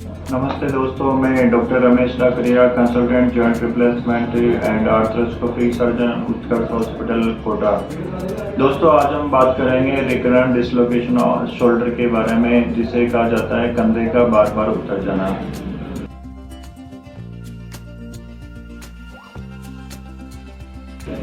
नमस्ते दोस्तों, मैं doctor Ramesh Dakaria, consultant joint replacement and arthroscopy surgeon, Utkarsh hospital, Kota. दोस्तों, आज हम बात करेंगे रिकरेंट डिसलोकेशन और शोल्डर के बारे में, जिसे कहा जाता है कंधे का बार बार उतर जाना।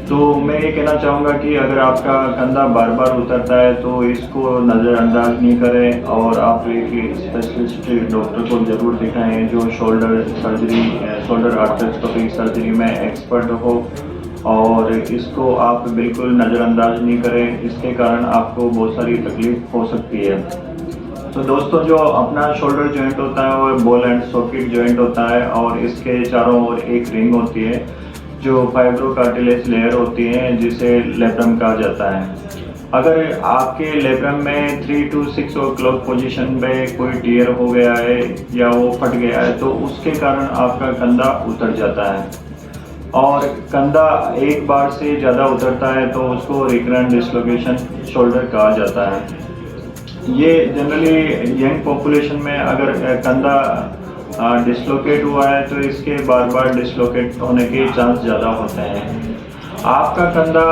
तो मैं ये कहना चाहूँगा कि अगर आपका कंधा बार बार उतरता है तो इसको नज़रअंदाज नहीं करें और आप एक स्पेशलिस्ट डॉक्टर को ज़रूर दिखाएं जो शोल्डर आर्थ्रोस्कोपी सर्जरी में एक्सपर्ट हो, और इसको आप बिल्कुल नज़रअंदाज नहीं करें। इसके कारण आपको बहुत सारी तकलीफ हो सकती है। तो दोस्तों, जो अपना शोल्डर जॉइंट होता है वो बॉल एंड सॉकेट जॉइंट होता है, और इसके चारों ओर एक रिंग होती है जो फाइब्रोकार्टिलेज लेयर होती है, जिसे लेब्रम कहा जाता है। अगर आपके लेब्रम में 3 to 6 o'clock पोजीशन में कोई टियर हो गया है या वो फट गया है तो उसके कारण आपका कंधा उतर जाता है, और कंधा एक बार से ज़्यादा उतरता है तो उसको रिकरेंट डिसलोकेशन शोल्डर कहा जाता है। ये जनरली यंग पॉपुलेशन में अगर कंधा डिसलोकेट हुआ है तो इसके बार बार डिसलोकेट होने के चांस ज़्यादा होते हैं। आपका कंधा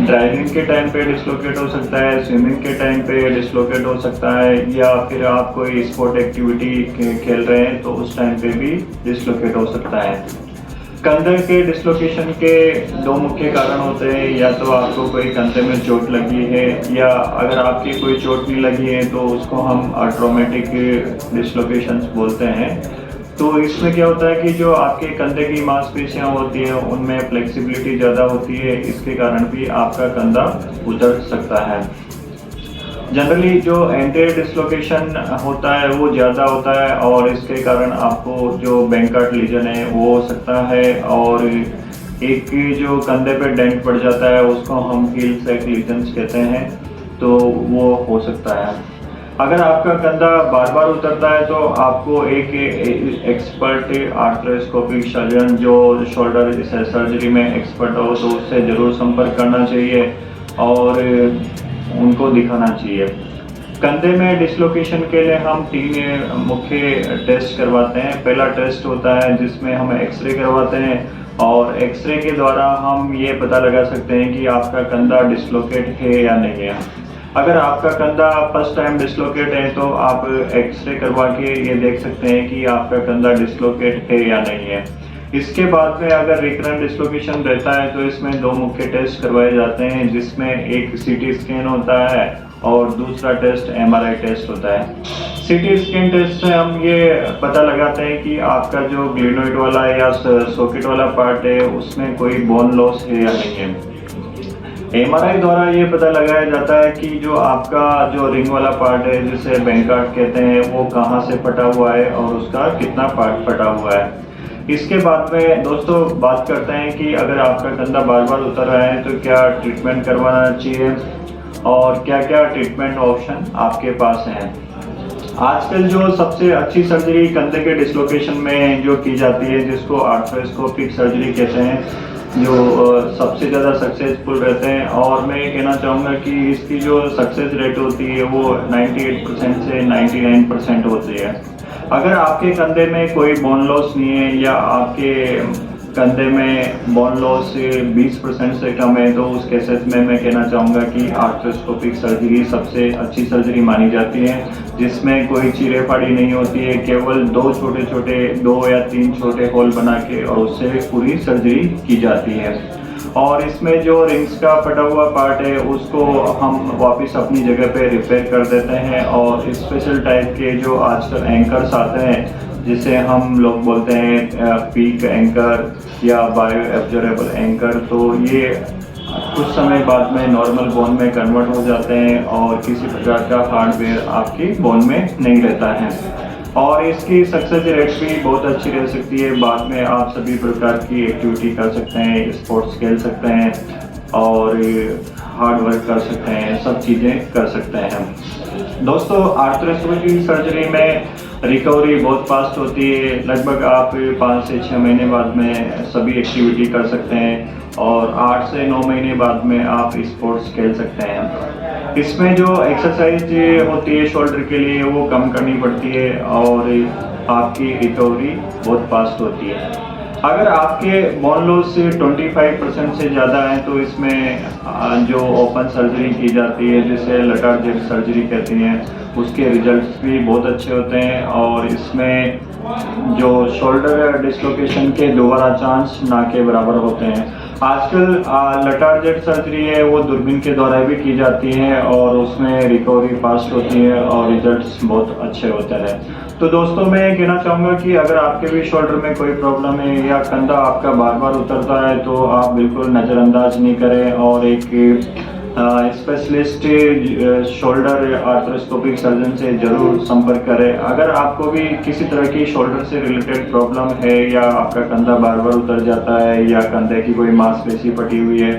ड्राइविंग के टाइम पे डिसलोकेट हो सकता है, स्विमिंग के टाइम पे डिसलोकेट हो सकता है, या फिर आप कोई स्पोर्ट एक्टिविटी खेल रहे हैं तो उस टाइम पे भी डिसलोकेट हो सकता है। कंधे के डिसलोकेशन के दो मुख्य कारण होते हैं, या तो आपको कोई कंधे में चोट लगी है, या अगर आपकी कोई चोट नहीं लगी है तो उसको हम ट्रॉमेटिक डिसलोकेशंस बोलते हैं। तो इसमें क्या होता है कि जो आपके कंधे की मांसपेशियां होती हैं उनमें फ्लेक्सिबिलिटी ज़्यादा होती है, इसके कारण भी आपका कंधा उतर सकता है। जनरली जो एंटीरियर डिसलोकेशन होता है वो ज़्यादा होता है, और इसके कारण आपको जो बैंकार्ड लीजन है वो हो सकता है, और एक जो कंधे पे डेंट पड़ जाता है उसको हम हील सैक लीजन्स कहते हैं, तो वो हो सकता है। अगर आपका कंधा बार बार उतरता है तो आपको एक एक्सपर्ट आर्थ्रोस्कोपिक सर्जन जो शोल्डर सर्जरी में एक्सपर्ट हो तो उससे ज़रूर संपर्क करना चाहिए और उनको दिखाना चाहिए। कंधे में डिसलोकेशन के लिए हम 3 मुख्य टेस्ट करवाते हैं। पहला टेस्ट होता है जिसमें हम एक्सरे करवाते हैं, और एक्सरे के द्वारा हम ये पता लगा सकते हैं कि आपका कंधा डिसलोकेट है या नहीं है। अगर आपका कंधा फर्स्ट टाइम डिसलोकेट है तो आप एक्सरे करवा के ये देख सकते हैं कि आपका कंधा डिसलोकेट है या नहीं है। इसके बाद में अगर रिकरेंट डिसलोकेशन रहता है तो इसमें 2 मुख्य टेस्ट करवाए जाते हैं, जिसमें एक सीटी स्कैन होता है और दूसरा टेस्ट एमआरआई टेस्ट होता है। सीटी स्कैन टेस्ट से हम ये पता लगाते हैं कि आपका जो ग्लिनोइड वाला या सॉकेट वाला पार्ट है उसमें कोई बोन लॉस है या नहीं है। एमआरआई द्वारा ये पता लगाया जाता है कि जो आपका जो रिंग वाला पार्ट है जिसे बैंकार्ड कहते हैं वो कहाँ से फटा हुआ है और उसका कितना पार्ट फटा हुआ है। इसके बाद में दोस्तों बात करते हैं कि अगर आपका कंधा बार बार उतर रहा है तो क्या ट्रीटमेंट करवाना चाहिए और क्या क्या ट्रीटमेंट ऑप्शन आपके पास हैं। आजकल जो सबसे अच्छी सर्जरी कंधे के डिसलोकेशन में जो की जाती है, जिसको आर्थ्रोस्कोपिक सर्जरी कहते हैं, जो सबसे ज़्यादा सक्सेसफुल रहते हैं, और मैं ये कहना चाहूँगा कि इसकी जो सक्सेस रेट होती है वो 98% से 99% होती है। अगर आपके कंधे में कोई बोन लॉस नहीं है या आपके कंधे में बोन लॉस 20% से कम है तो उस केसेस में मैं कहना चाहूँगा कि आर्थ्रोस्कोपिक सर्जरी सबसे अच्छी सर्जरी मानी जाती है, जिसमें कोई चीरे फाड़ी नहीं होती है, केवल 2 या 3 छोटे होल बना के और उससे पूरी सर्जरी की जाती है। और इसमें जो रिंग्स का फटा हुआ पार्ट है उसको हम वापस अपनी जगह पे रिपेयर कर देते हैं, और स्पेशल टाइप के जो आजकल एंकर्स आते हैं जिसे हम लोग बोलते हैं पीक एंकर या बायो एब्जॉर्बेबल एंकर, तो ये कुछ समय बाद में नॉर्मल बोन में कन्वर्ट हो जाते हैं और किसी प्रकार का हार्डवेयर आपकी बोन में नहीं रहता है, और इसकी सक्सेस रेट भी बहुत अच्छी रह सकती है। बाद में आप सभी प्रकार की एक्टिविटी कर सकते हैं, स्पोर्ट्स खेल सकते हैं और हार्ड वर्क कर सकते हैं, सब चीज़ें कर सकते हैं। दोस्तों, आर्थ्रोस्कोपी सर्जरी में रिकवरी बहुत फास्ट होती है। लगभग आप 5 से 6 महीने बाद में सभी एक्टिविटी कर सकते हैं, और 8 से 9 महीने बाद में आप स्पोर्ट्स खेल सकते हैं। इसमें जो एक्सरसाइज होती है शोल्डर के लिए वो कम करनी पड़ती है और आपकी रिकवरी बहुत फास्ट होती है। अगर आपके बोन लॉस से 25% से ज़्यादा है तो इसमें जो ओपन सर्जरी की जाती है जिसे लटार जेट सर्जरी कहते हैं, उसके रिजल्ट्स भी बहुत अच्छे होते हैं और इसमें जो शोल्डर डिस्लोकेशन के दोबारा चांस ना के बराबर होते हैं। आजकल लटार जेट सर्जरी है वो दूरबीन के द्वारा भी की जाती है और उसमें रिकवरी फास्ट होती है और रिजल्ट्स बहुत अच्छे होते हैं। तो दोस्तों मैं ये कहना चाहूँगा कि अगर आपके भी शोल्डर में कोई प्रॉब्लम है या कंधा आपका बार बार उतरता है तो आप बिल्कुल नज़रअंदाज नहीं करें और एक स्पेशलिस्ट शोल्डर आर्थ्रोस्कोपिक सर्जन से ज़रूर संपर्क करें। अगर आपको भी किसी तरह की शोल्डर से रिलेटेड प्रॉब्लम है या आपका कंधा बार बार उतर जाता है या कंधे की कोई मांसपेशी फटी हुई है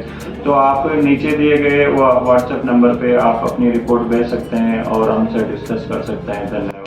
तो आप नीचे दिए गए व्हाट्सएप नंबर पे आप अपनी रिपोर्ट भेज सकते हैं और हमसे डिस्कस कर सकते हैं। धन्यवाद।